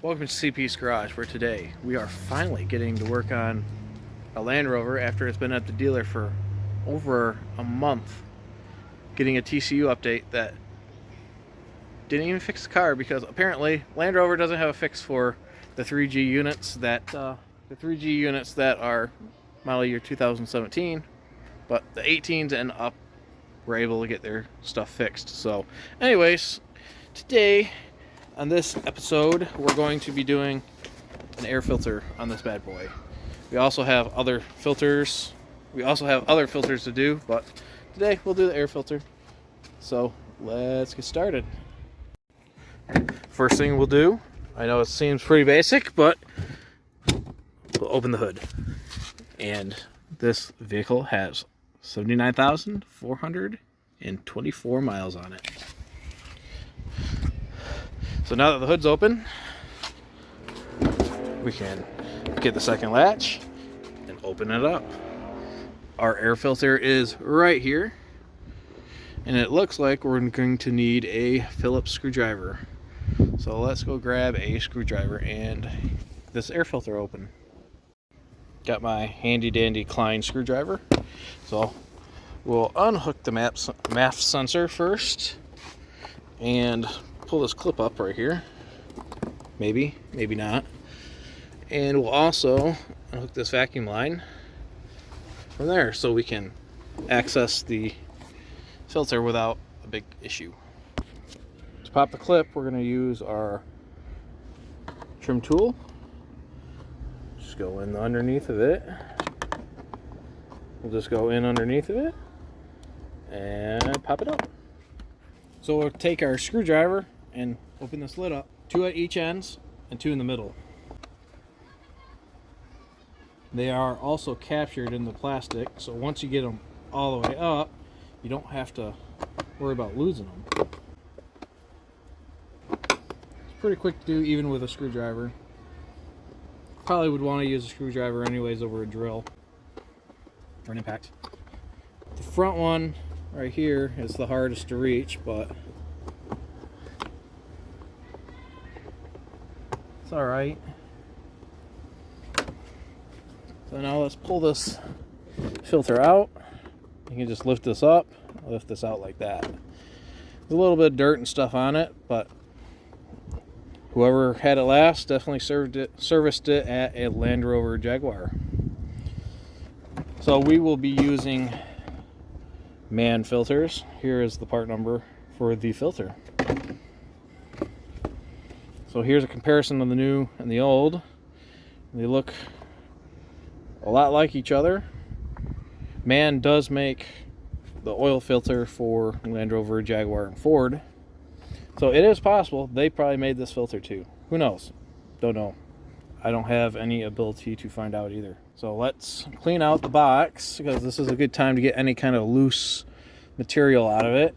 Welcome to CP's Garage, where today we are finally getting to work on a Land Rover after it's been at the dealer for over a month, getting a TCU update that didn't even fix the car, because apparently Land Rover doesn't have a fix for the 3G units that are model year 2017, but the 18s and up were able to get their stuff fixed. So anyways, today on this episode, we're going to be doing an air filter on this bad boy. We also have other filters. To do, but today we'll do the air filter. So let's get started. First thing we'll do, I know it seems pretty basic, but we'll open the hood. And this vehicle has 79,424 miles on it. So now that the hood's open, we can get the second latch and open it up. Our air filter is right here, and it looks like we're going to need a Phillips screwdriver. So let's go grab a screwdriver and this air filter open. Got my handy dandy Klein screwdriver. So we'll unhook the MAF sensor first and pull this clip up right here. Maybe not. And we'll also unhook this vacuum line from there so we can access the filter without a big issue. To pop the clip, we're going to use our trim tool. Just go in underneath of it. We'll just go in underneath of it and pop it up. So we'll take our screwdriver and open this lid up. 2 at each ends and 2 in the middle. They are also captured in the plastic, so once you get them all the way up, you don't have to worry about losing them. It's pretty quick to do even with a screwdriver. Probably would want to use a screwdriver anyways over a drill or an impact. The front one right here is the hardest to reach, but it's alright. So now let's pull this filter out. You can just lift this up, lift this out like that. There's a little bit of dirt and stuff on it, but whoever had it last definitely serviced it at a Land Rover Jaguar. So we will be using MANN filters. Here is the part number for the filter. So here's a comparison of the new and the old. They look a lot like each other. MANN does make the oil filter for Land Rover, Jaguar, and Ford. So it is possible they probably made this filter too. Who knows? Don't know. I don't have any ability to find out either. So let's clean out the box, because this is a good time to get any kind of loose material out of it.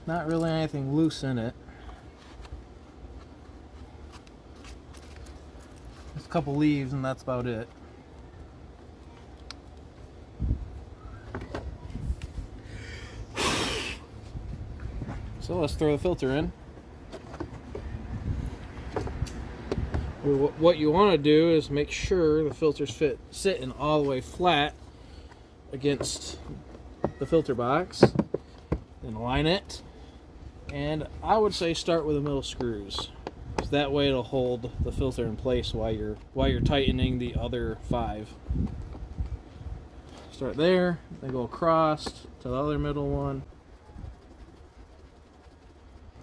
Not really anything loose in it. There's a couple leaves and that's about it. So let's throw the filter in. What you want to do is make sure the filter's sitting all the way flat against the filter box, and align it. And I would say start with the middle screws. That way it'll hold the filter in place while you're tightening the other 5. Start there, then go across to the other middle one.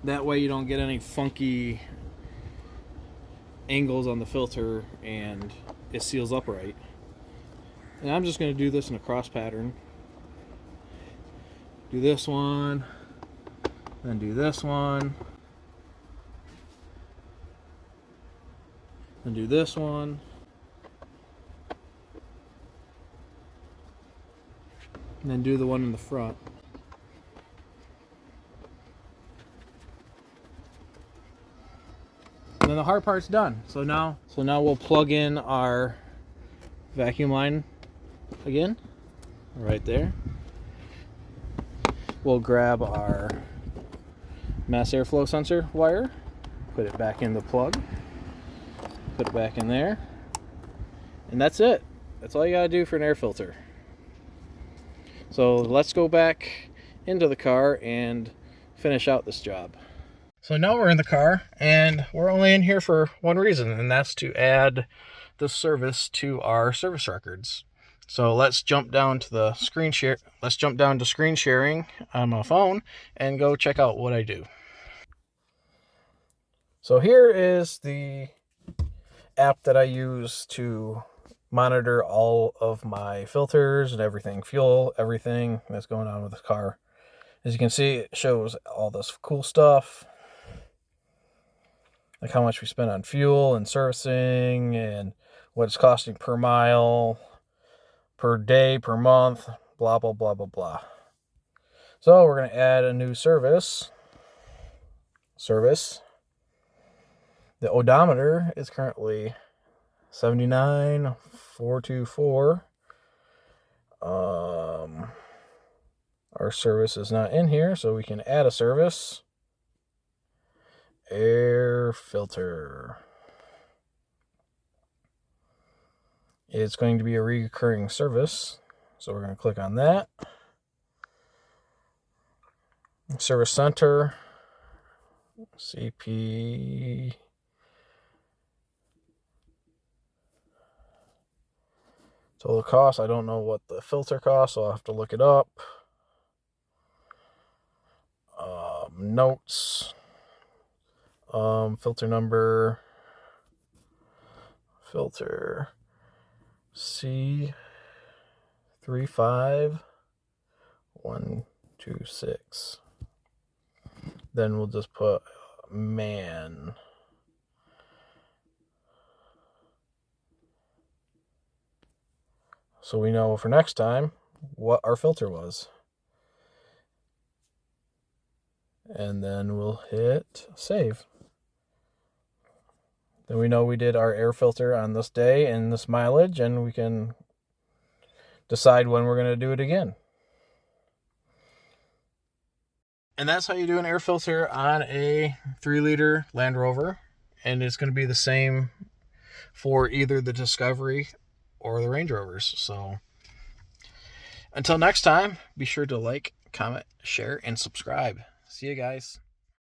That way you don't get any funky angles on the filter and it seals up right. And I'm just going to do this in a cross pattern. Do this one, then do this one, then do this one, and then do the one in the front. And then the hard part's done. So now we'll plug in our vacuum line again, right there. We'll grab our mass airflow sensor wire. Put it back in the plug. Put it back in there. And that's it. That's all you gotta do for an air filter. So let's go back into the car and finish out this job. So now we're in the car, and we're only in here for one reason, and that's to add the service to our service records. So let's jump down to the screen share. Let's jump down to screen sharing on my phone and go check out what I do. So here is the app that I use to monitor all of my filters and everything, fuel, everything that's going on with the car. As you can see, it shows all this cool stuff, like how much we spend on fuel and servicing and what it's costing per mile, per day, per month, blah, blah, blah, blah, blah. So we're going to add a new service. The odometer is currently 79,424. Our service is not in here, so we can add a service. Air filter. It's going to be a recurring service, so we're going to click on that. Service center, CP. Total cost, I don't know what the filter costs, so I'll have to look it up. Notes, filter number, filter C35126. Then we'll just put MANN. So we know for next time what our filter was. And then we'll hit save. Then we know we did our air filter on this day and this mileage, and we can decide when we're going to do it again. And that's how you do an air filter on a 3-liter Land Rover. And it's going to be the same for either the Discovery or the Range Rovers. So until next time, be sure to like, comment, share, and subscribe. See you guys.